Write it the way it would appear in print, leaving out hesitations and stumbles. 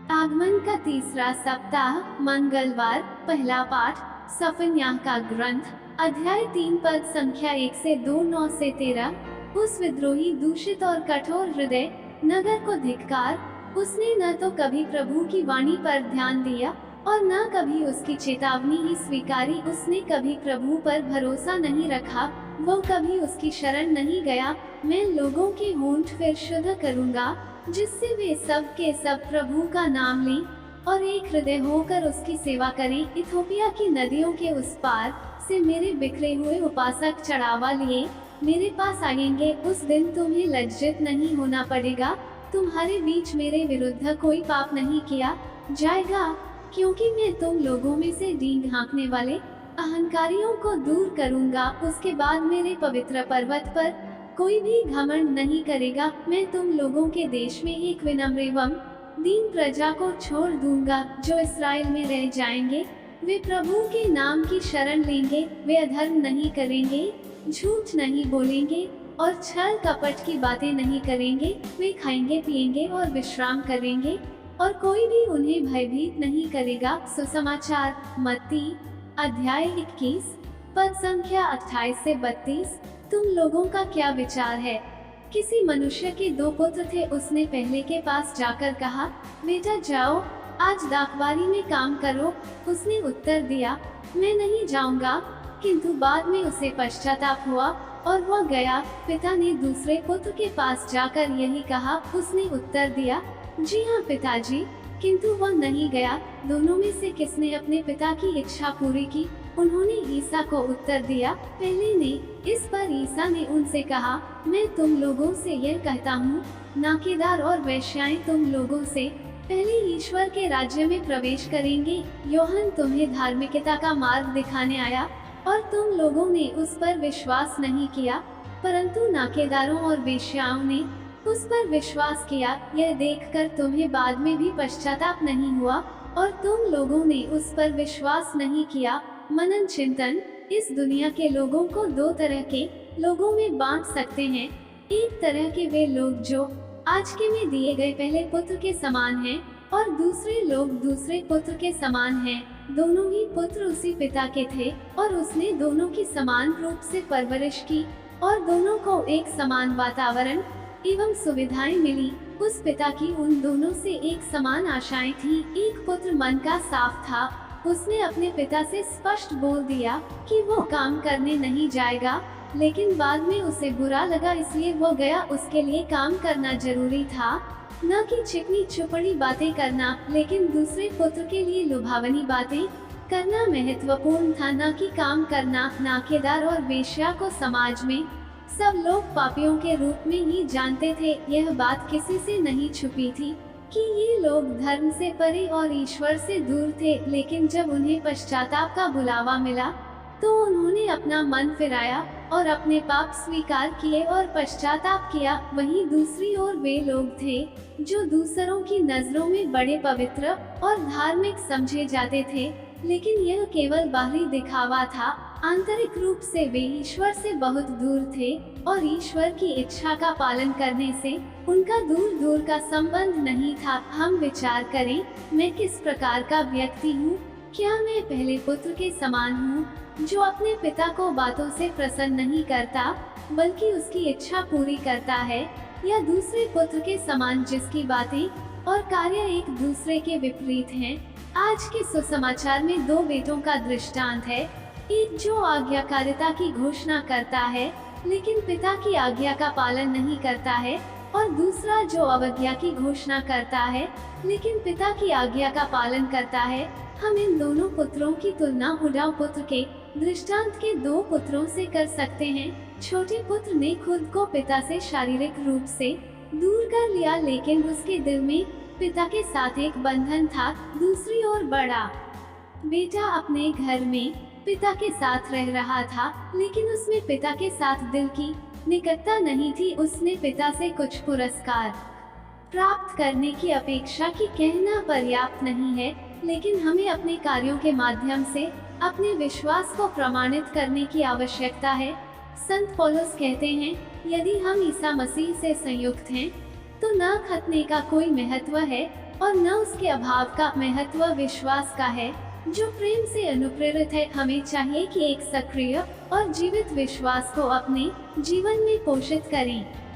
आगमन का तीसरा सप्ताह, मंगलवार। पहला पाठ सफन्याह का ग्रंथ, अध्याय 3, पद संख्या 1 से 2, 9 से 13। उस विद्रोही, दूषित और कठोर हृदय नगर को धिक्कार। उसने न तो कभी प्रभु की वाणी पर ध्यान दिया और न कभी उसकी चेतावनी ही स्वीकारी। उसने कभी प्रभु पर भरोसा नहीं रखा, वो कभी उसकी शरण नहीं गया। मैं लोगों के होंठ फिर शुद्ध करूंगा, जिससे वे सब के सब प्रभु का नाम लें और एक हृदय होकर उसकी सेवा करें। इथोपिया की नदियों के उस पार से मेरे बिखरे हुए उपासक चढ़ावा लिए मेरे पास आएंगे। उस दिन तुम्हें लज्जित नहीं होना पड़ेगा, तुम्हारे बीच मेरे विरुद्ध कोई पाप नहीं किया जाएगा, क्योंकि मैं तुम लोगों में से डींग हाँकने वाले अहंकारियों को दूर करूंगा। उसके बाद मेरे पवित्र पर्वत पर कोई भी घमंड नहीं करेगा। मैं तुम लोगों के देश में एक विनम्र एवं दीन प्रजा को छोड़ दूंगा, जो इस्राएल में रह जाएंगे। वे प्रभु के नाम की शरण लेंगे, वे अधर्म नहीं करेंगे, झूठ नहीं बोलेंगे और छल कपट की बातें नहीं करेंगे। वे खाएंगे, पिएंगे और विश्राम करेंगे और कोई भी उन्हें भयभीत नहीं करेगा। सुसमाचार, मत्ती अध्याय 21, पद संख्या 28 से 32। तुम लोगों का क्या विचार है? किसी मनुष्य के 2 पुत्र थे। उसने पहले के पास जाकर कहा, बेटा जाओ, आज दाखबारी में काम करो। उसने उत्तर दिया, मैं नहीं जाऊंगा। किंतु बाद में उसे पश्चाताप हुआ और वह गया। पिता ने दूसरे पुत्र के पास जाकर यही कहा। उसने उत्तर दिया, जी हाँ पिताजी, किंतु वह नहीं गया। दोनों में से किसने अपने पिता की इच्छा पूरी की? उन्होंने ईसा को उत्तर दिया, पहले ने। इस पर ईसा ने उनसे कहा, मैं तुम लोगों से यह कहता हूँ, नाकेदार और वेश्याएं तुम लोगों से पहले ईश्वर के राज्य में प्रवेश करेंगे। योहन तुम्हें धार्मिकता का मार्ग दिखाने आया और तुम लोगों ने उस पर विश्वास नहीं किया, परंतु नाकेदारों और वेश्याओं ने उस पर विश्वास किया। यह देखकर तुम्हें बाद में भी पश्चाताप नहीं हुआ और तुम लोगों ने उस पर विश्वास नहीं किया। मनन चिंतन। इस दुनिया के लोगों को 2 तरह के लोगों में बांट सकते हैं। एक तरह के वे लोग जो आज के में दिए गए पहले पुत्र के समान हैं और दूसरे लोग दूसरे पुत्र के समान हैं। दोनों ही पुत्र उसी पिता के थे और उसने दोनों की समान रूप से परवरिश की और दोनों को एक समान वातावरण एवं सुविधाएं मिली। उस पिता की उन दोनों से एक समान आशाएं थी। एक पुत्र मन का साफ था। उसने अपने पिता से स्पष्ट बोल दिया कि वो काम करने नहीं जाएगा, लेकिन बाद में उसे बुरा लगा, इसलिए वो गया। उसके लिए काम करना जरूरी था, न कि चिकनी चुपड़ी बातें करना। लेकिन दूसरे पुत्र के लिए लुभावनी बातें करना महत्वपूर्ण था, न कि काम करना। नाकेदार और वेश्या को समाज में सब लोग पापियों के रूप में ही जानते थे। यह बात किसी से नहीं छुपी थी कि ये लोग धर्म से परे और ईश्वर से दूर थे। लेकिन जब उन्हें पश्चाताप का बुलावा मिला तो उन्होंने अपना मन फिराया और अपने पाप स्वीकार किए और पश्चाताप किया। वहीं दूसरी ओर वे लोग थे जो दूसरों की नजरों में बड़े पवित्र और धार्मिक समझे जाते थे, लेकिन यह केवल बाहरी दिखावा था। आंतरिक रूप से वे ईश्वर से बहुत दूर थे और ईश्वर की इच्छा का पालन करने से उनका दूर दूर का संबंध नहीं था। हम विचार करें, मैं किस प्रकार का व्यक्ति हूँ? क्या मैं पहले पुत्र के समान हूँ, जो अपने पिता को बातों से प्रसन्न नहीं करता बल्कि उसकी इच्छा पूरी करता है, या दूसरे पुत्र के समान जिसकी बातें और कार्य एक दूसरे के विपरीत हैं? आज के सुसमाचार में 2 बेटों का दृष्टांत है। एक जो आज्ञाकारिता की घोषणा करता है लेकिन पिता की आज्ञा का पालन नहीं करता है, और दूसरा जो अवज्ञा की घोषणा करता है लेकिन पिता की आज्ञा का पालन करता है। हम इन दोनों पुत्रों की तुलना उड़ाऊ पुत्र के दृष्टांत के 2 पुत्रों से कर सकते हैं। छोटे पुत्र ने खुद को पिता से शारीरिक रूप से दूर कर लिया, लेकिन उसके दिल में पिता के साथ एक बंधन था। दूसरी ओर बड़ा बेटा अपने घर में पिता के साथ रह रहा था, लेकिन उसमें पिता के साथ दिल की निकटता नहीं थी। उसने पिता से कुछ पुरस्कार प्राप्त करने की अपेक्षा की कहना पर्याप्त नहीं है, लेकिन हमें अपने कार्यों के माध्यम से अपने विश्वास को प्रमाणित करने की आवश्यकता है। संत पौलुस कहते हैं, यदि हम ईसा मसीह से संयुक्त हैं तो न खतने का कोई महत्व है, और न उसके अभाव का। महत्व विश्वास का है जो प्रेम से अनुप्रेरित है। हमें चाहिए कि एक सक्रिय और जीवित विश्वास को अपने जीवन में पोषित करें।